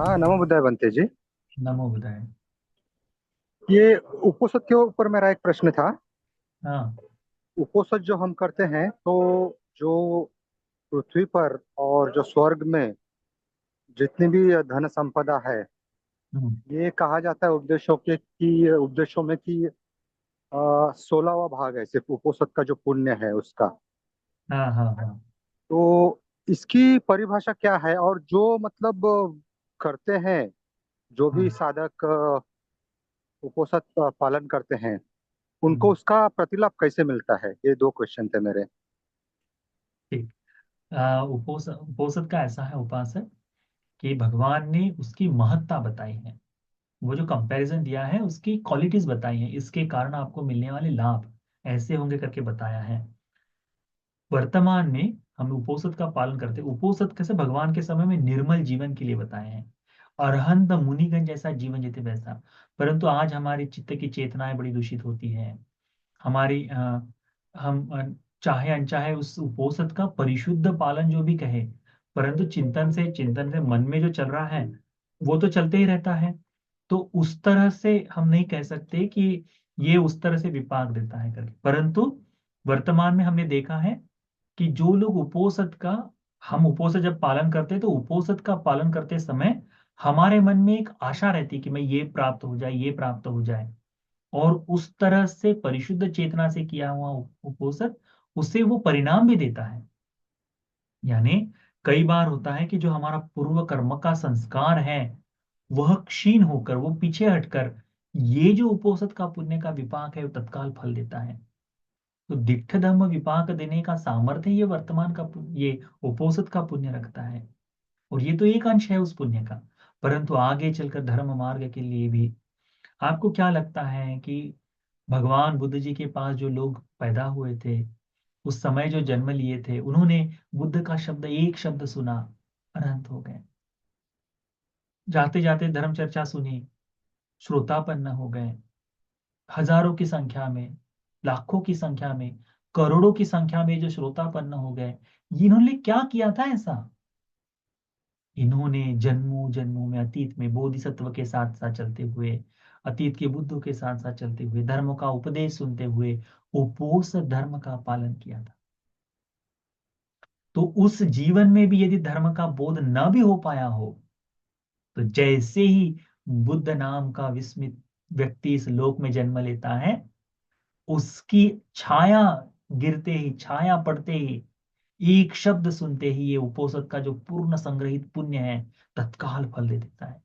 हाँ, नमो बुद्धाय बनते जी। नमो बुधाय। ये उपोषद के ऊपर मेरा एक प्रश्न था। हाँ। उपोषद जो हम करते हैं तो जो पृथ्वी पर और जो स्वर्ग में जितनी भी धन संपदा है, हम्म। ये कहा जाता है उपदेशों के कि उपदेशों में कि 16वां भाग है सिर्फ उपोषद का जो पुण्य है उसका। हाँ हाँ हाँ। तो इसकी परिभाषा क्या है, और जो मतलब करते हैं, जो भी हम्म। साधक उपोषद पालन करते हैं, उनको हम्म। उसका प्रतिलाभ कैसे मिलता है? ये दो क्वेश्चन थे मेरे। ठीक। उपोसद का ऐसा है उपासक कि भगवान ने उसकी महत्ता बताई है। वो जो कंपैरिजन दिया है उसकी क्वालिटीज बताई हैं, इसके कारण आपको मिलने वाले लाभ ऐसे होंगे करके बताया है। वर्तमान में हम उपोसद का पालन करते हैं। उपोसद कैसे भगवान के समय में निर्मल जीवन के लिए बताए हैं, अरहंत मुनिगण जैसा जीवन जीते वैसा। परंतु आज हमारी चित्त की चेतनाएं बड़ी दूषित होती है। हमारी हम चाहे अनचाहे उस उपोसत का परिशुद्ध पालन जो भी कहे, परंतु चिंतन से मन में जो चल रहा है वो तो चलते ही रहता है। तो उस तरह से हम नहीं कह सकते कि ये उस तरह से विपाक देता है करके। परंतु वर्तमान में हमने देखा है कि जो लोग उपोसत का, हम उपोसत जब पालन करते हैं तो उपोसत का पालन करते समय हमारे मन में एक आशा रहती है कि मैं ये प्राप्त हो जाए, ये प्राप्त हो जाए। और उस तरह से परिशुद्ध चेतना से किया हुआ उपोषण उसे वो परिणाम भी देता है। यानी कई बार होता है कि जो हमारा पूर्व कर्म का संस्कार है वह क्षीण होकर, वो पीछे हटकर ये जो उपोषद का पुण्य का विपाक है वो तत्काल फल देता है। तो दिट्ठ धम्म विपाक देने का सामर्थ्य ये वर्तमान का ये उपोषद का पुण्य रखता है। और ये तो एक अंश है उस पुण्य का। परंतु आगे चलकर धर्म मार्ग के लिए भी आपको क्या लगता है कि भगवान बुद्ध जी के पास जो लोग पैदा हुए थे, उस समय जो जन्म लिए थे, उन्होंने बुद्ध का शब्द, एक शब्द सुना, अनंत हो गए। जाते जाते धर्म चर्चा सुनी, श्रोतापन्न हो गए। हजारों की संख्या में, लाखों की संख्या में, करोड़ों की संख्या में जो श्रोतापन्न हो गए। इन्होंने क्या किया था ऐसा? इन्होंने जन्मों जन्मों में, अतीत में बोधिसत्व के साथ साथ चलते हुए, अतीत के बुद्धों के साथ साथ चलते हुए, धर्म का उपदेश सुनते हुए उपोस धर्म का पालन किया था। तो उस जीवन में भी यदि धर्म का बोध न भी हो पाया हो, तो जैसे ही बुद्ध नाम का विस्मित व्यक्ति इस लोक में जन्म लेता है, उसकी छाया गिरते ही, छाया पड़ते ही, एक शब्द सुनते ही ये उपोसत का जो पूर्ण संग्रहित पुण्य है तत्काल फल दे देता है।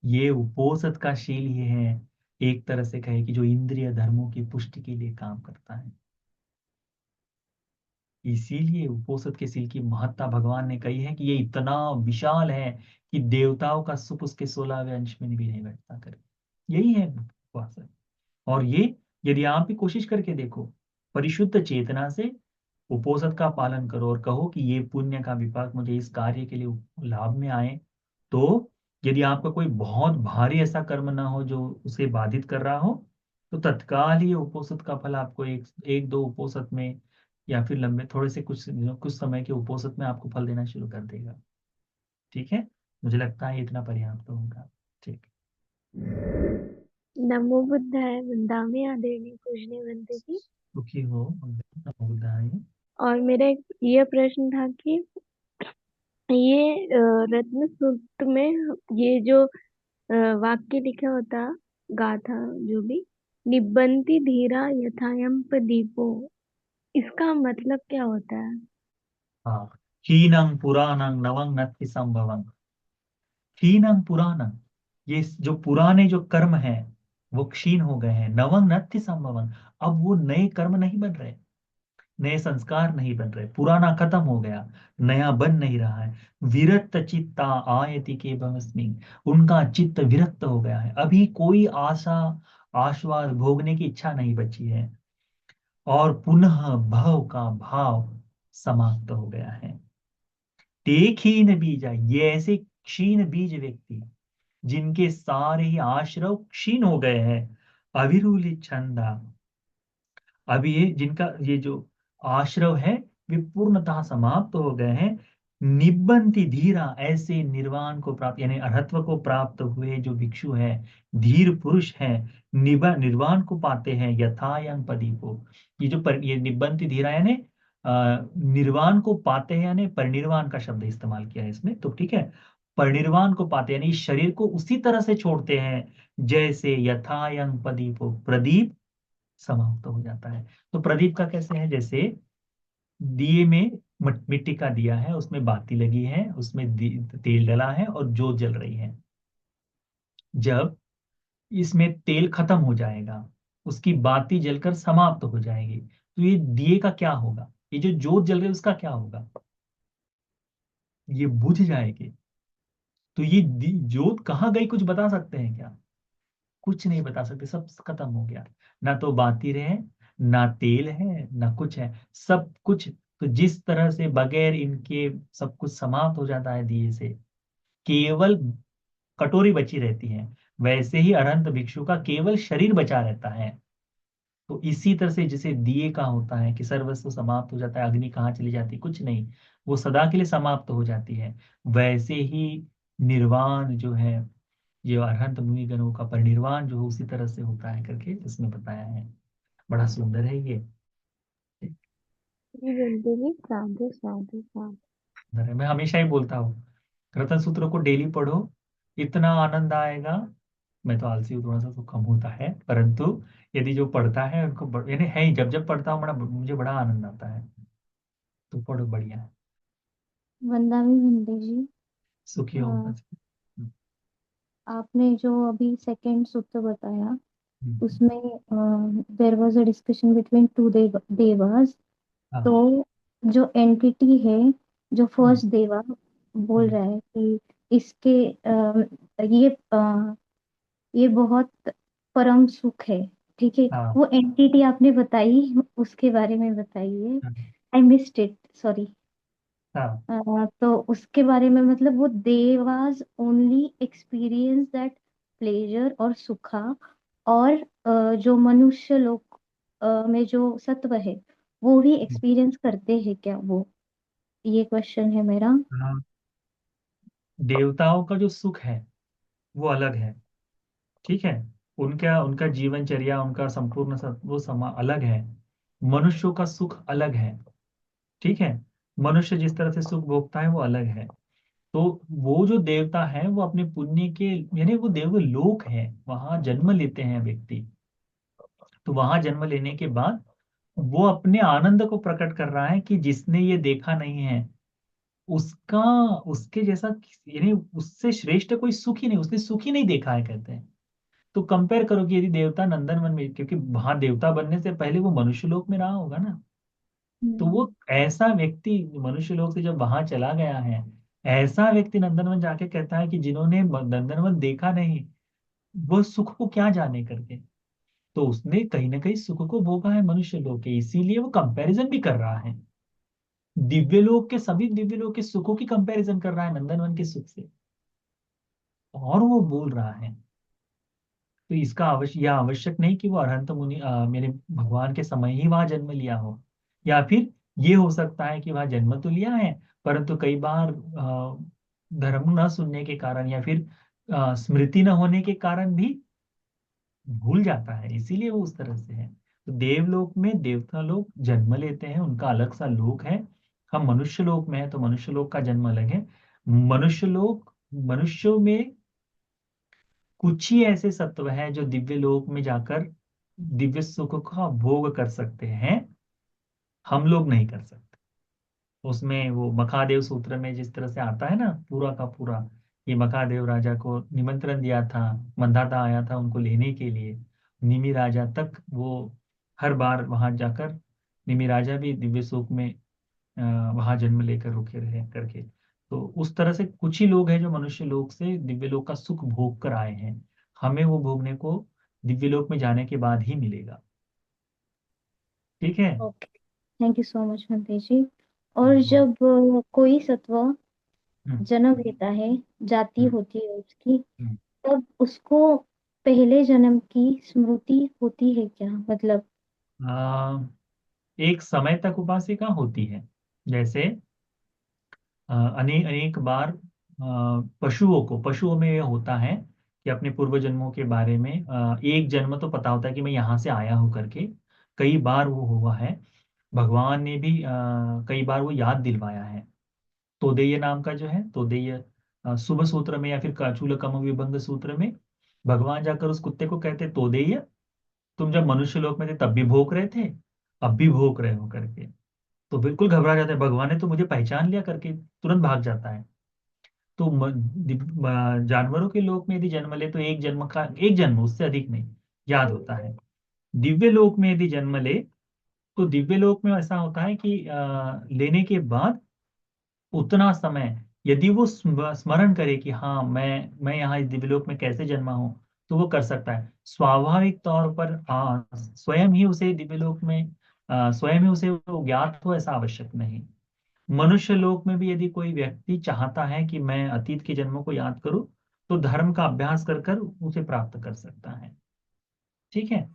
ये उपोसत का शील ये है, एक तरह से कहे कि जो इंद्रिय धर्मों की पुष्टि के लिए काम करता है। इसीलिए उपोसत के शील की महत्ता भगवान ने कही है कि ये इतना विशाल है कि देवताओं का सुख उसके 16वें अंश में भी नहीं बैठता करे। यही है उपासना। और ये यदि आप भी कोशिश करके देखो, परिशुद्ध चेतना से उपोसत का पालन करो और कहो कि ये पुण्य का विपाक मुझे इस कार्य के लिए लाभ में आए, तो यदि आपका कोई बहुत भारी ऐसा कर्म ना हो जो उसे बाधित कर रहा हो, तो तत्काल ही उपोसत का फल आपको एक एक दो उपोसत में, या फिर लंबे थोड़े से कुछ समय के उपोसत में आपको फल देना शुरू कर देगा। ठीक है। मुझे लगता है इतना पर्याप्त होगा। ठीक। नमो बुद्धाय वंदामि आदरणीय पूजनीय बनते जी। सुखी हो। नमो बुद्धाय। और मेरा एक ये प्रश्न था कि ये रत्न सूक्त में ये जो वाक्य लिखा होता, गाथा जो भी, निब्बन्ति धीरा यथायम्प दीपो, इसका मतलब क्या होता है? हाँ। हीनं पुराणं नवं नत्ति संभवं। हीनं पुराणं, ये जो पुराने जो कर्म हैं वो क्षीण हो गए हैं। नवं नत्ति संभवं, अब वो नए कर्म नहीं बन रहे, नए संस्कार नहीं बन रहे, पुराना खत्म हो गया, नया बन नहीं रहा है। विरक्त चित्ता आयति के भस्मी, उनका चित्त विरक्त हो गया है। अभी कोई आशा, आश्वास भोगने की इच्छा नहीं बची है। और पुनः भव का भाव समाप्त हो गया है। ते क्षीण बीजा, ये ऐसे क्षीण बीज व्यक्ति जिनके सारे ही आश्रव क्षीण हो गए हैं। अविरूलित छंदा, अभी ये जिनका ये जो आश्रव है वे पूर्णतः समाप्त हो गए हैं। निब्बंति धीरा, ऐसे निर्वाण को प्राप्त यानी अरहत्व को प्राप्त हुए जो भिक्षु है, धीर पुरुष है, निर्वाण को पाते हैं यथायंग पदी को। ये जो ये निब्बंति धीरा यानी निर्वाण को पाते हैं, यानी परिनिर्वाण का शब्द इस्तेमाल किया है इसमें, तो ठीक है। परिनिर्वाण को पाते हैं यानी इस शरीर को उसी तरह से छोड़ते हैं जैसे यथायंग प्रदीपो, प्रदीप समाप्त हो जाता है। तो प्रदीप का कैसे है, जैसे दिए में मिट्टी का दिया है, उसमें बाती लगी है, उसमें तेल डला है और जोत जल रही है। जब इसमें तेल खत्म हो जाएगा, उसकी बाती जलकर समाप्त हो जाएगी, तो ये दिए का क्या होगा, ये जो जोत जल रही है उसका क्या होगा, ये बुझ जाएगी। तो ये जोत कहाँ गई, कुछ बता सकते हैं क्या? कुछ नहीं बता सकते, सब खत्म हो गया। ना तो बाती रहे, ना तेल है, ना कुछ है, सब कुछ। तो जिस तरह से बगैर इनके सब कुछ समाप्त हो जाता है दिए से, केवल कटोरी बची रहती है, वैसे ही अनंत भिक्षु का केवल शरीर बचा रहता है। तो इसी तरह से जैसे दिए का होता है कि सर्वस्व समाप्त हो जाता है, अग्नि कहाँ चली जाती है, कुछ नहीं, वो सदा के लिए समाप्त हो जाती है। वैसे ही निर्वाण जो है, ये अरहंत मुनिगणों का परिनिर्वाण जो उसी तरह से होता है करके इसमें बताया है। बड़ा सुंदर है ये। जी बंटी जी, साधु साधु साधु। सुंदर है, मैं हमेशा ही बोलता हूँ रतन सूत्र को डेली पढ़ो, इतना आनंद आएगा। मैं तो आलसी हूँ थोड़ा सा, तो कम होता है, परंतु यदि जो पढ़ता है उनको यानी है ही, जब जब पढ़ता हूँ बड़ा मुझे बड़ा आनंद आता है। तो पढ़ो, बढ़िया है। वंदामी बंटी जी, सुखी अ, हो बस। हम्म, आपने जो अभी सेकंड सूत्र बताया, हम्म, उसमें there was a discussion between two Dewas. हाँ, तो जो एंटिटी है, जो हम्म, फर्स्ट देवा बोल हम्म, रहा है कि इसके ये बहुत परम सुख है, ठीक है। हाँ, वो एंटिटी आपने बताई, उसके बारे में बताइए। हाँ, आई मिस्ड इट, सॉरी। हाँ, तो उसके बारे में मतलब वो देवाज ओनली एक्सपीरियंस दैट प्लेजर और सुखा, और जो मनुष्य लोक में जो सत्व है, वो भी एक्सपीरियंस करते हैं क्या वो? ये क्वेश्चन है मेरा। हाँ। देवताओं का जो सुख है वो अलग है, ठीक है। उनका उनका जीवनचर्या, उनका संपूर्ण वो समा अलग है। मनुष्यों का सुख अलग है, ठीक है। मनुष्य जिस तरह से सुख भोगता है वो अलग है। तो वो जो देवता है वो अपने पुण्य के यानी वो देवलोक है, वहां जन्म लेते हैं व्यक्ति। तो वहां जन्म लेने के बाद वो अपने आनंद को प्रकट कर रहा है कि जिसने ये देखा नहीं है उसका, उसके जैसा यानी उससे श्रेष्ठ कोई सुख ही नहीं, उसने सुख ही नहीं देखा है कहते हैं। तो कंपेयर करो कि यदि देवता नंदनवन में, क्योंकि वहां देवता बनने से पहले वो मनुष्य लोक में रहा होगा ना, तो हम्म। वो ऐसा व्यक्ति मनुष्य लोक से जब वहां चला गया है, ऐसा व्यक्ति नंदनवन जाके कहता है कि जिन्होंने नंदनवन देखा नहीं वो सुख को क्या जाने करके। तो उसने कहीं ना कहीं सुख को भोगा है मनुष्य लोक के, इसीलिए वो कंपैरिजन भी कर रहा है। दिव्य लोक के, सभी दिव्य लोक के सुखों की कंपैरिजन कर रहा है नंदनवन के सुख से, और वो बोल रहा है। तो इसका यह आवश्यक नहीं कि वो अरहंत मुनि मेरे भगवान के समय ही वहां जन्म लिया हो, या फिर ये हो सकता है कि वहां जन्म तो लिया है परंतु कई बार धर्म न सुनने के कारण या फिर स्मृति न होने के कारण भी भूल जाता है, इसीलिए वो उस तरह से है। तो देवलोक में देवता लोग जन्म लेते हैं, उनका अलग सा लोक है। हम मनुष्य लोक में है तो मनुष्य लोक का जन्म अलग है। मनुष्य लोक, मनुष्यों में कुछ ही ऐसे सत्व हैं जो दिव्य लोक में जाकर दिव्य सुख का भोग कर सकते हैं, हम लोग नहीं कर सकते। उसमें वो मखादेव सूत्र में जिस तरह से आता है ना पूरा का पूरा, ये मखादेव राजा को निमंत्रण दिया था, मंदाता आया था उनको लेने के लिए, निमि राजा तक वो हर बार वहां जाकर, निमि राजा भी दिव्य सुख में वहां जन्म लेकर रुके रहे करके। तो उस तरह से कुछ ही लोग हैं जो मनुष्य लोक से दिव्य लोक का सुख भोग कर आए हैं, हमें वो भोगने को दिव्य लोक में जाने के बाद ही मिलेगा, ठीक है। Okay, thank you so much Bunty ji. और हम्म, जब कोई सत्व हम्म, जन्म लेता है, जाति हम्म, होती है उसकी, हम्म। तब उसको पहले जन्म की स्मृति होती है क्या, मतलब? एक समय तक उपासिका होती है, जैसे अनेक अनेक बार पशुओं में ये होता है कि अपने पूर्व जन्मों के बारे में एक जन्म तो पता होता है कि मैं यहाँ से आया हूँ करके, कई बार वो हुआ है। भगवान ने भी कई बार वो याद दिलवाया है। तोदेय नाम का जो है, तोदेय शुभ सूत्र में या फिर काचूलकम विभंग सूत्र में भगवान जाकर उस कुत्ते को कहते, तोदेय तुम जब मनुष्य लोक में थे तब भी भौंक रहे थे, अब भी भौंक रहे हो करके। तो बिल्कुल घबरा जाता है, भगवान ने तो मुझे पहचान लिया करके तुरंत भाग जाता है। तो जानवरों के लोक में यदि जन्म ले तो एक जन्म, उससे अधिक नहीं याद होता है। दिव्य लोक में यदि जन्म ले तो दिव्य लोक में ऐसा होता है कि लेने के बाद उतना समय यदि वो स्मरण करे कि हाँ मैं यहाँ इस दिव्यलोक में कैसे जन्मा हूँ, तो वो कर सकता है स्वाभाविक तौर पर। स्वयं ही उसे दिव्यलोक में स्वयं ही उसे वो ज्ञात हो ऐसा आवश्यक नहीं। मनुष्य लोक में भी यदि कोई व्यक्ति चाहता है कि मैं अतीत के जन्मों को याद करूं, तो धर्म का अभ्यास कर कर उसे प्राप्त कर सकता है। ठीक है।